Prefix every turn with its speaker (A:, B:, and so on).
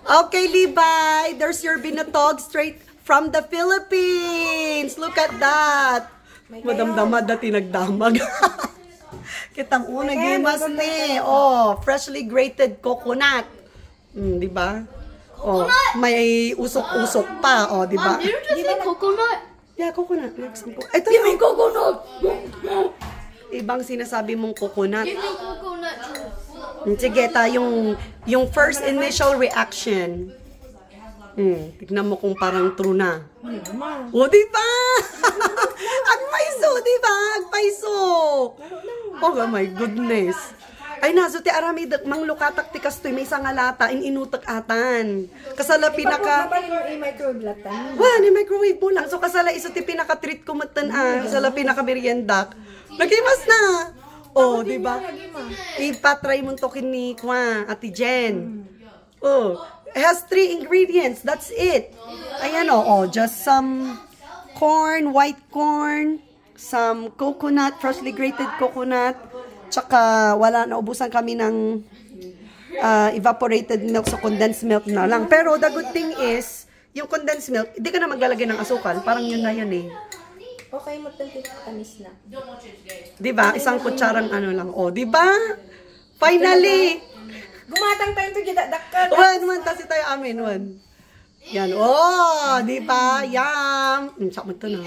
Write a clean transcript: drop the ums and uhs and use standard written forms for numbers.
A: Okay, Levi, there's your binatog straight from the Philippines. Look at that. Madamdamad na tinagdamag. Kitang una gimas ni. Oh, freshly grated coconut. Di ba? Oh, may usok-usok pa. Oh, di ba?
B: Mom, did you just say coconut?
A: Yeah, coconut. Ito yung coconut. Ibang sinasabi mong coconut.
B: Give me coconut juice.
A: Sige, yung first initial reaction. Tignan mo kung parang true na. O, diba? Agpaiso, diba? Agpaiso. Oh, my goodness. Ay, naso, ti arami, manglukatak ti kastoy, may sangalata, inutak atan. Kasala pinaka...
C: i-microwave latan.
A: Wala, i-microwave mo lang. So, kasala iso ti pinaka-treat ko matan, kasala pinaka-meriendak. Nagimas na. Oh, di ba? Ipatry mo to kini kwa, Ate Jen. Oh, it has 3 ingredients. That's it. Ayan oh, just some corn, white corn, some coconut, freshly grated coconut, tsaka wala na, ubusan kami ng evaporated milk, so condensed milk na lang. Pero the good thing is, yung condensed milk, hindi ka na maglalagay ng asukal. Parang yun na yun eh.
C: Okay mo tamis na.
A: Diba? Isang kutsarang ano lang. O, diba? Finally!
C: Gumatang tayo ito, gidadakkan.
A: One, tasi tayo amin, one. Yan. Oh, diba? Yum! Sakman to na.